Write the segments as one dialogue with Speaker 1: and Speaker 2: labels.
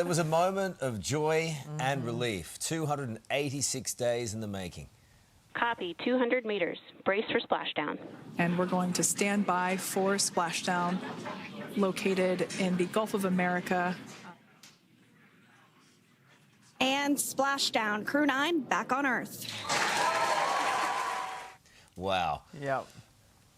Speaker 1: it was a moment of joy and relief. 286 days in the making.
Speaker 2: Copy, 200 meters. Brace for splashdown.
Speaker 3: And we're going to stand by for splashdown, located in the Gulf of America.
Speaker 4: And splashdown. Crew 9 back on Earth.
Speaker 1: Wow.
Speaker 5: Yep.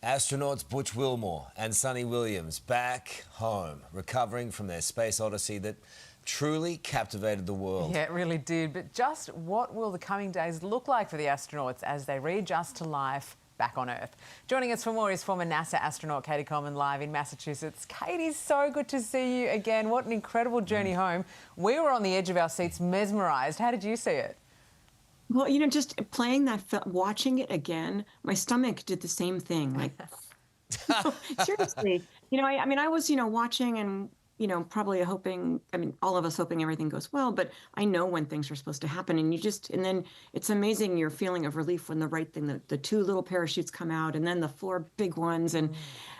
Speaker 1: Astronauts Butch Wilmore and Suni Williams back home, recovering from their space odyssey that truly captivated the world.
Speaker 5: Yeah, it really did. But just what will the coming days look like for the astronauts as they readjust to life back on Earth? Joining us for more is former NASA astronaut Katie Coleman, live in Massachusetts. Katie, so good to see you again. What an incredible journey home. We were on the edge of our seats, mesmerised. How did you see it?
Speaker 6: Well, you know, just playing that, watching it again, my stomach did the same thing. Like, seriously, you know, I mean, I was, you know, watching and, you know, probably hoping, I mean, all of us hoping everything goes well, but I know when things are supposed to happen. And you just, and then it's amazing your feeling of relief when the right thing, the two little parachutes come out and then the four big ones. And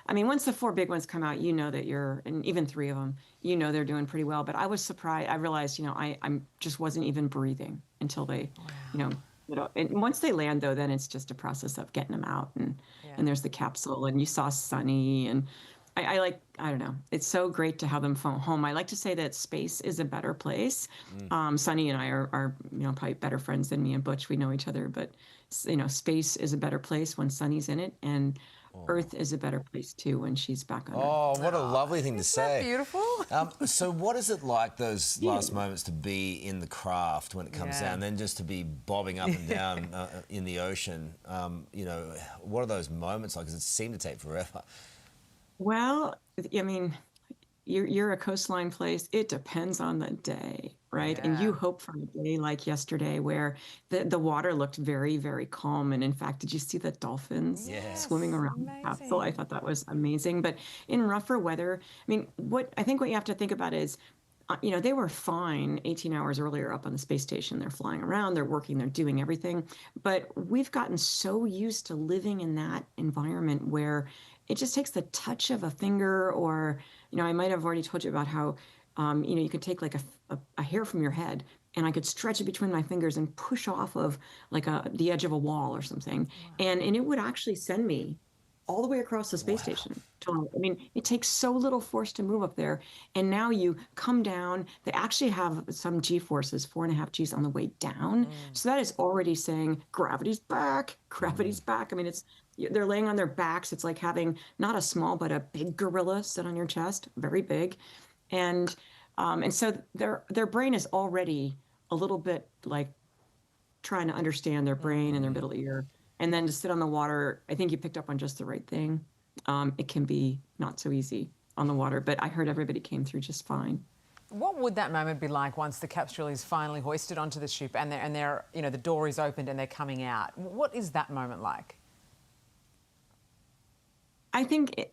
Speaker 6: I mean, once the four big ones come out, you know that you're, and even three of them, you know, they're doing pretty well. But I was surprised. I realized, you know, I'm just wasn't even breathing until they, you know, and once they land though, then it's just a process of getting them out. And there's the capsule and you saw Suni and I don't know. It's so great to have them home. I like to say that space is a better place. Suni and I are, you know, probably better friends than me and Butch. We know each other, but, you know, space is a better place when Suni's in it. And Earth is a better place, too, when she's back on Earth.
Speaker 1: Oh, what a lovely thing to say.
Speaker 5: Beautiful.
Speaker 1: So what is it like, those last moments, to be in the craft when it comes down, and then just to be bobbing up and down in the ocean? You know, what are those moments like? Because it seemed to take forever.
Speaker 6: Well, I mean, you're a coastline place. It depends on the day, right? And you hope for a day like yesterday where the water looked very, very calm. And in fact, did you see the dolphins swimming around the capsule? I thought that was amazing. But in rougher weather, I mean, what you have to think about is, you know, they were fine 18 hours earlier up on the space station. They're flying around, they're working, they're doing everything. But we've gotten so used to living in that environment where it just takes the touch of a finger, or, you know, I might have already told you about how, you know, you could take like a hair from your head and I could stretch it between my fingers and push off of like the edge of a wall or something. And it would actually send me all the way across the space station. I mean, it takes so little force to move up there. And now you come down, they actually have some G-forces, 4.5 Gs on the way down. So that is already saying gravity's back, gravity's back. I mean, they're laying on their backs. It's like having not a small, but a big gorilla sit on your chest, very big. And so their brain is already a little bit like trying to understand their brain and their middle ear. And then to sit on the water, I think you picked up on just the right thing. It can be not so easy on the water, but I heard everybody came through just fine.
Speaker 5: What would that moment be like once the capsule is finally hoisted onto the ship and they're you know, the door is opened and they're coming out? What is that moment like?
Speaker 6: I think,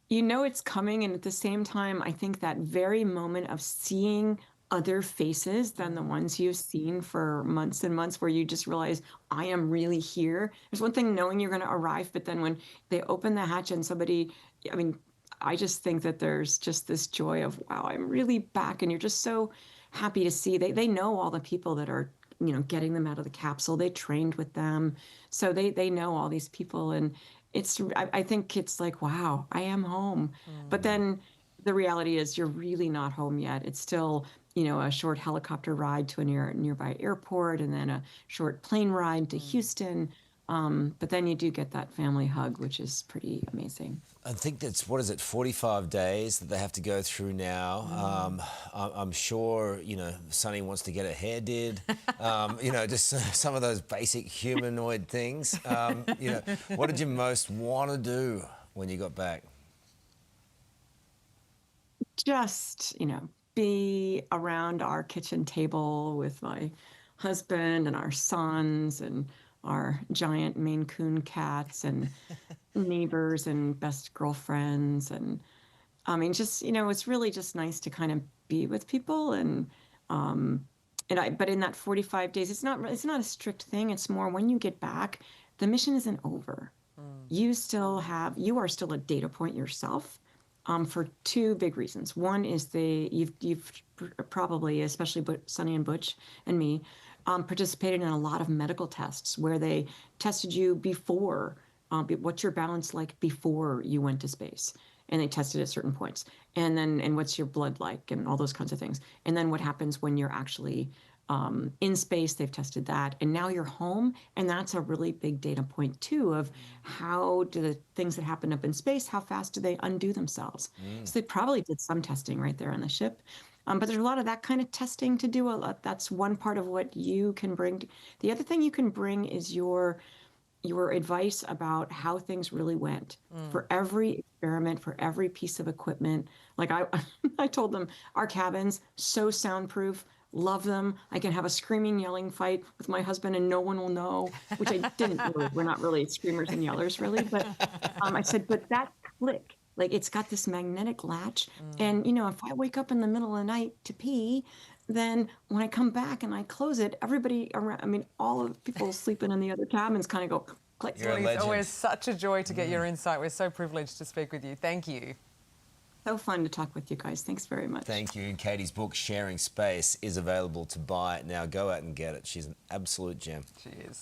Speaker 6: you know, it's coming. And at the same time, I think that very moment of seeing other faces than the ones you've seen for months and months, where you just realize, I am really here. There's one thing knowing you're going to arrive, but then when they open the hatch and somebody, I mean, I just think that there's just this joy of, wow, I'm really back. And you're just so happy to see. They know all the people that are, you know, getting them out of the capsule. They trained with them. So they know all these people. And I think it's like, wow, I am home. But then the reality is you're really not home yet. It's still, you know, a short helicopter ride to a nearby airport and then a short plane ride to Houston. But then you do get that family hug, which is pretty amazing.
Speaker 1: I think that's, 45 days that they have to go through now. I'm sure, you know, Suni wants to get her hair did. You know, just some of those basic humanoid things. You know, what did you most want to do when you got back?
Speaker 6: Just, you know, be around our kitchen table with my husband and our sons and our giant Maine Coon cats and neighbors and best girlfriends. And I mean, just, you know, it's really just nice to kind of be with people. But in that 45 days, it's not a strict thing. It's more when you get back, the mission isn't over. You are still a data point yourself. for two big reasons. One is you've probably, especially Sonny and Butch and me, participated in a lot of medical tests where they tested you before, what's your balance like before you went to space, and they tested at certain points, and what's your blood like, and all those kinds of things, and then what happens when you're actually in space. They've tested that, and now you're home, and that's a really big data point too of how do the things that happen up in space, how fast do they undo themselves. So they probably did some testing right there on the ship, but there's a lot of that kind of testing to do. That's one part of what you can bring. The other thing you can bring is your advice about how things really went for every experiment, for every piece of equipment. Like I told them, our cabins so soundproof. Love them. I can have a screaming, yelling fight with my husband and no one will know, which I didn't really. We're not really screamers and yellers, really. But I said, but that click, like it's got this magnetic latch. And, if I wake up in the middle of the night to pee, then when I come back and I close it, everybody around, all of the people sleeping in the other cabins kind of go click.
Speaker 1: You're a
Speaker 5: It's
Speaker 1: legend.
Speaker 5: always such a joy to get your insight. We're so privileged to speak with you. Thank you.
Speaker 6: So fun to talk with you guys. Thanks very much.
Speaker 1: Thank you. And Katie's book, Sharing Space, is available to buy now. Go out and get it. She's an absolute gem.
Speaker 5: She is.